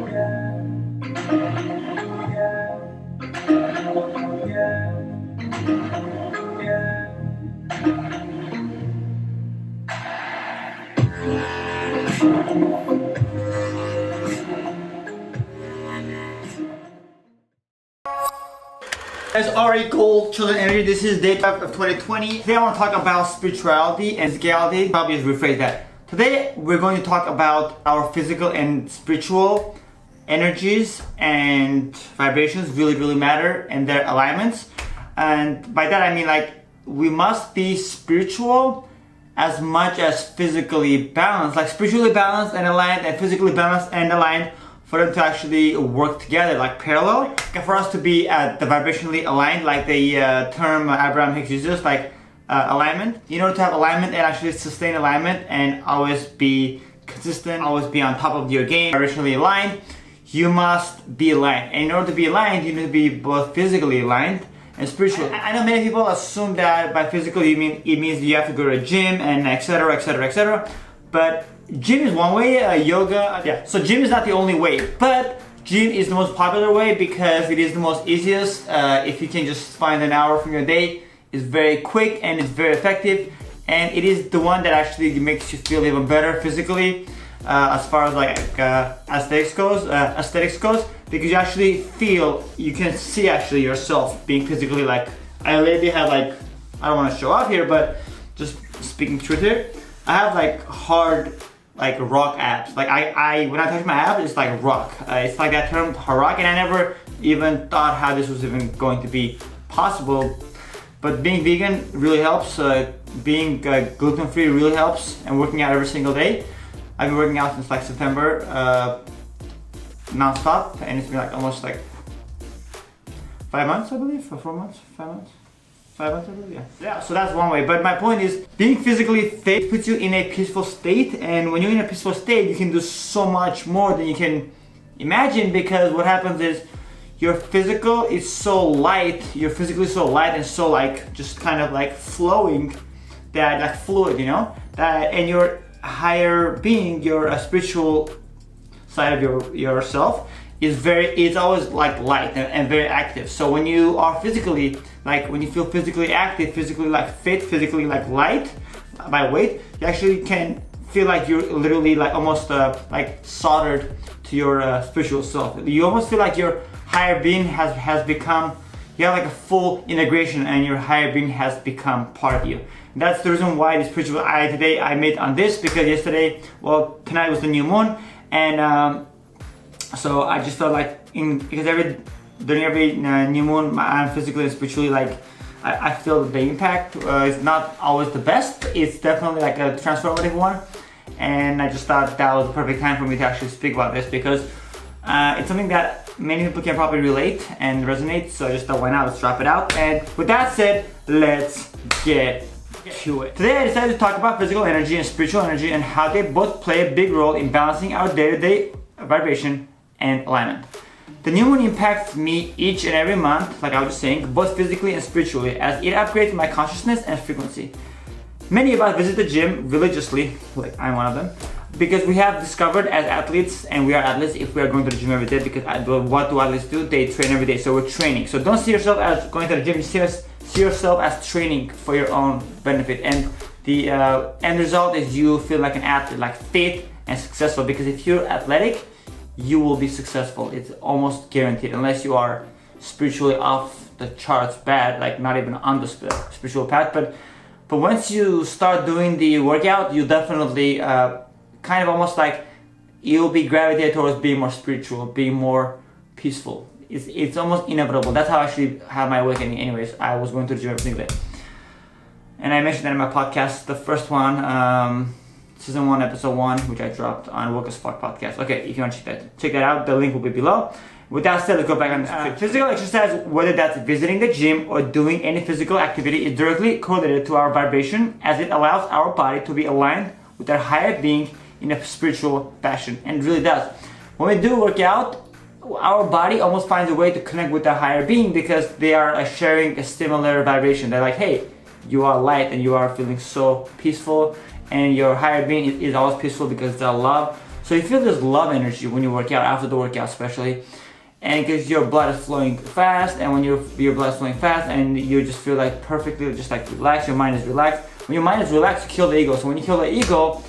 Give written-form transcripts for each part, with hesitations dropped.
Guys, alright, cool, children energy. This is day 5 of 2020. Today I want to talk about spirituality and physicality. Probably just rephrase that. Today we're going to talk about our physical and spiritual energies and vibrations really matter and their alignments. And by that I mean like we must be spiritual as much as physically balanced. Like spiritually balanced and aligned and physically balanced and aligned for them to actually work together, like parallel. And for us to be at the vibrationally aligned, like the term Abraham Hicks uses, like alignment. In order to have alignment and actually sustain alignment and always be consistent, always be on top of your game, vibrationally aligned, you must be aligned. And in order to be aligned, you need to be both physically aligned and spiritually. I know many people assume that by physical it means you have to go to a gym and etc. But gym is one way, yoga, yeah. So gym is not the only way, but gym is the most popular way because it is the most easiest. If you can just find an hour from your day, it's very quick and it's very effective, and it is the one that actually makes you feel even better physically, as far as like aesthetics goes, because you actually feel, you can see actually yourself being physically like. I lately have like, I don't want to show off here, but just speaking truth here, I have like hard, like rock abs. Like I when I touch my abs, it's like rock. It's like that term, hard rock, and I never even thought how this was even going to be possible. But being vegan really helps. Being gluten-free really helps, and working out every single day. I've been working out since like September, non-stop, and it's been like almost like 5 months, I believe, or 4 months, 5 months. 5 months, I believe, yeah. So that's one way. But my point is, being physically fit puts you in a peaceful state, and when you're in a peaceful state, you can do so much more than you can imagine, because what happens is your physical is so light, you're physically so light and so like just kind of like flowing, that like fluid, you know, that, and your higher being, your spiritual side of yourself it's always like light and very active. So when you are physically, like when you feel physically active, physically like fit, physically like light by weight, you actually can feel like you're literally like almost like soldered to your spiritual self. You almost feel like your higher being has become, you have like a full integration, and your higher being has become part of you. And that's the reason why the spiritual today I made on this, because yesterday, well, tonight was the new moon, and so I just felt like because during every new moon, I'm physically and spiritually like, I feel the impact is not always the best. It's definitely like a transformative one, and I just thought that was the perfect time for me to actually speak about this, because it's something that many people can probably relate and resonate. So I just thought, why not, let's drop it out. And with that said, let's get to it. Today I decided to talk about physical energy and spiritual energy, and how they both play a big role in balancing our day-to-day vibration and alignment. The new moon impacts me each and every month, like I was saying, both physically and spiritually, as it upgrades my consciousness and frequency. Many of us visit the gym religiously, like I'm one of them, because we have discovered as athletes, and we are athletes if we are going to the gym every day, because what do athletes do? They train every day, so we're training. So don't see yourself as going to the gym, see yourself as training for your own benefit, and the end result is you feel like an athlete, like fit and successful, because if you're athletic, you will be successful. It's almost guaranteed, unless you are spiritually off the charts bad, like not even on the spiritual path. But once you start doing the workout, you definitely kind of almost like you'll be gravitated towards being more spiritual, being more peaceful. It's almost inevitable. That's how I actually had my awakening. Anyways, I was going to the gym every single day, and I mentioned that in my podcast, the first one. Season 1, episode 1, which I dropped on Woke as Fuck podcast. Okay, if you want to check that out, the link will be below. With that said, let's go back on the physical exercise, whether that's visiting the gym or doing any physical activity, is directly correlated to our vibration, as it allows our body to be aligned with our higher being in a spiritual fashion. And it really does. When we do work out, our body almost finds a way to connect with our higher being, because they are sharing a similar vibration. They're like, hey, you are light and you are feeling so peaceful, and your higher being is always peaceful because they're love. So you feel this love energy when you work out, after the workout especially, and because your blood is flowing fast, and when your blood is flowing fast, and you just feel like perfectly just like relaxed, your mind is relaxed. When your mind is relaxed, you kill the ego. So when you kill the ego,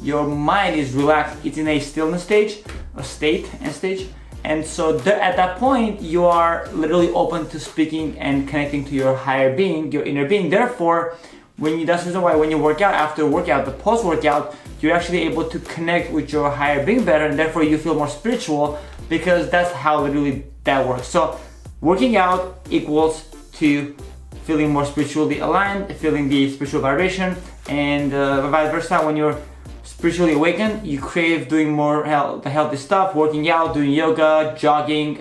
your mind is relaxed. It's in a stillness stage, a state and stage. And so at that point, you are literally open to speaking and connecting to your higher being, your inner being. Therefore, that's the reason why when you work out, after workout, the post-workout, you're actually able to connect with your higher being better, and therefore you feel more spiritual, because that's how literally that works. So working out equals to feeling more spiritually aligned, feeling the spiritual vibration, and vice versa. When you're spiritually awakened, you crave doing more the healthy stuff, working out, doing yoga, jogging,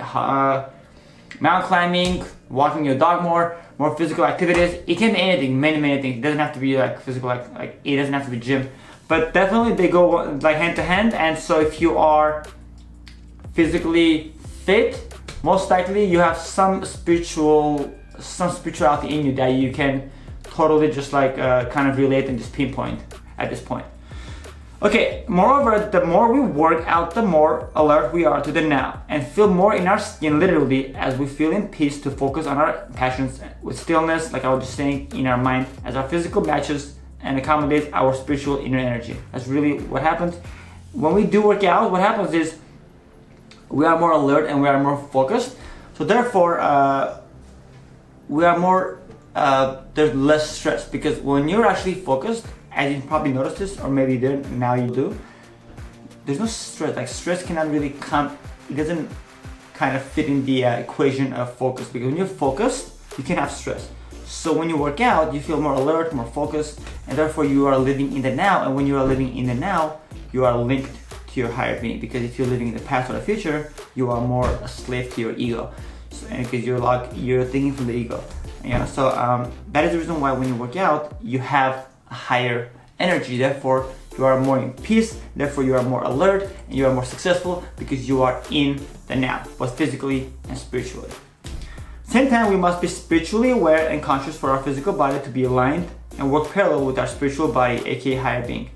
mountain climbing, walking your dog more physical activities. It can be anything, many things. It doesn't have to be like physical, like it doesn't have to be gym, but definitely they go like hand to hand. And so if you are physically fit, most likely you have some spirituality in you that you can totally just like kind of relate and just pinpoint at this point. Okay, moreover, the more we work out, the more alert we are to the now, and feel more in our skin, literally, as we feel in peace to focus on our passions with stillness, like I was just saying, in our mind, as our physical matches and accommodates our spiritual inner energy. That's really what happens. When we do work out, what happens is we are more alert and we are more focused. So therefore, we are more, there's less stress, because when you're actually focused, as you probably noticed this, or maybe you didn't, now you do, there's no stress. Like stress cannot really come, it doesn't kind of fit in the equation of focus, because when you're focused, you can have stress. So when you work out, you feel more alert, more focused, and therefore you are living in the now. And when you are living in the now, you are linked to your higher being, because if you're living in the past or the future, you are more a slave to your ego. So, and because you're thinking from the ego. So that is the reason why when you work out, you have higher energy, therefore you are more in peace, therefore you are more alert, and you are more successful, because you are in the now, both physically and spiritually. Same time, we must be spiritually aware and conscious for our physical body to be aligned and work parallel with our spiritual body, aka higher being.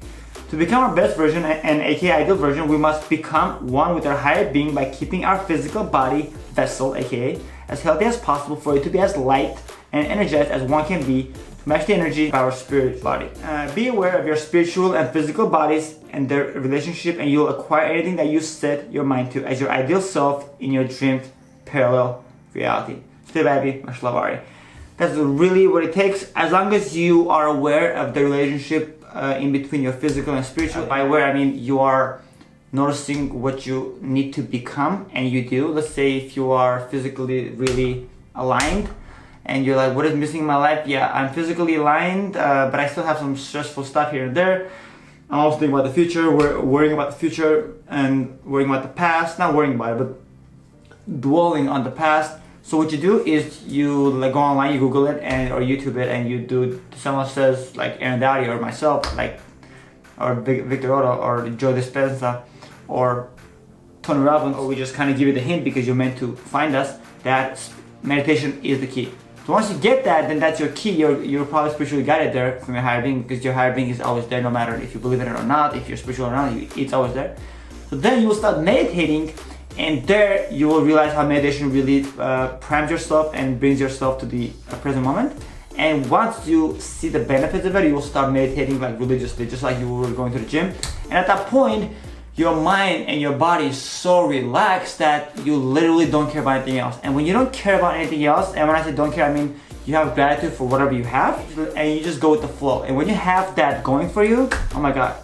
To become our best version and aka ideal version, we must become one with our higher being by keeping our physical body vessel, aka as healthy as possible, for it to be as light and energized as one can be, to match the energy of our spirit body. Be aware of your spiritual and physical bodies and their relationship, and you'll acquire anything that you set your mind to as your ideal self in your dreamed parallel reality. Stay Vibey, much love, Ari. That's really what it takes. As long as you are aware of the relationship in between your physical and spiritual. By aware, I mean you are noticing what you need to become, and you do. Let's say if you are physically really aligned, and you're like, what is missing in my life? Yeah, I'm physically aligned, but I still have some stressful stuff here and there. I'm also thinking about the future, worrying about the future, and worrying about the past. Not worrying about it, but dwelling on the past. So what you do is you like go online, you Google it, or YouTube it, and you do, someone says like Aaron Dowdy or myself, like, or Victor Otto, or Joe Dispenza, or Tony Robbins, or we just kind of give you the hint because you're meant to find us, that meditation is the key. So once you get that, then that's your key. You're probably spiritually guided there from your higher being, because your higher being is always there, no matter if you believe in it or not, if you're spiritual or not, it's always there. So then you will start meditating, and there you will realize how meditation really primes yourself and brings yourself to the present moment. And once you see the benefits of it, you will start meditating like religiously, just like you were going to the gym. And at that point, your mind and your body is so relaxed that you literally don't care about anything else. And when you don't care about anything else, and when I say don't care, I mean you have gratitude for whatever you have, and you just go with the flow. And when you have that going for you, oh my God,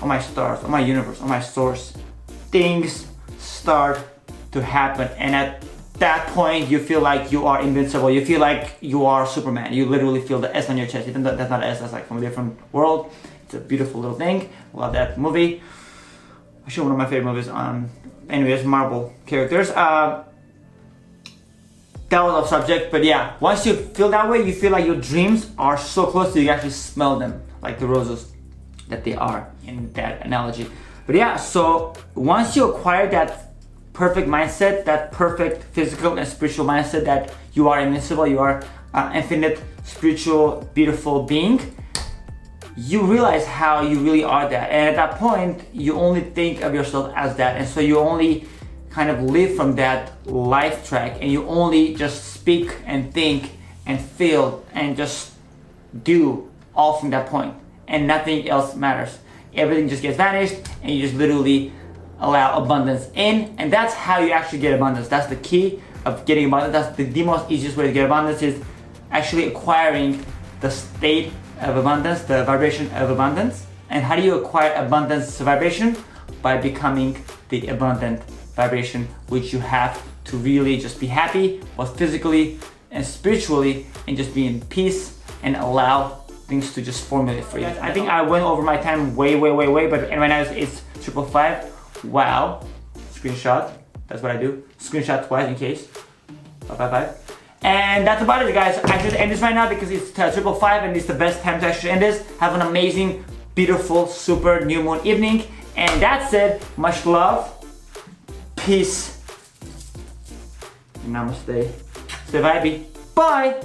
oh my stars, oh my universe, oh my source, things start to happen. And at that point, you feel like you are invincible. You feel like you are Superman. You literally feel the S on your chest. Even though that's not an S, that's like from a different world. It's a beautiful little thing. Love that movie. Actually, one of my favorite movies on, anyways, Marvel characters. That was off subject, but yeah, once you feel that way, you feel like your dreams are so close that you can actually smell them, like the roses that they are in that analogy. But yeah, so once you acquire that perfect mindset, that perfect physical and spiritual mindset that you are invincible, you are infinite, spiritual, beautiful being, you realize how you really are that. And at that point, you only think of yourself as that. And so you only kind of live from that life track, and you only just speak and think and feel and just do all from that point, and nothing else matters. Everything just gets vanished, and you just literally allow abundance in, and that's how you actually get abundance. That's the key of getting abundance. That's the most easiest way to get abundance, is actually acquiring the state of abundance, the vibration of abundance. And how do you acquire abundance vibration? By becoming the abundant vibration, which you have to really just be happy, both physically and spiritually, and just be in peace and allow things to just formulate for you. I think I went over my time way, but right now it's 555. Wow. Screenshot. That's what I do. Screenshot twice in case. 555. And that's about it, guys. I should end this right now because it's 555 and it's the best time to actually end this. Have an amazing, beautiful, super new moon evening. And that's it. Much love. Peace. Namaste. Stay vibey. Bye.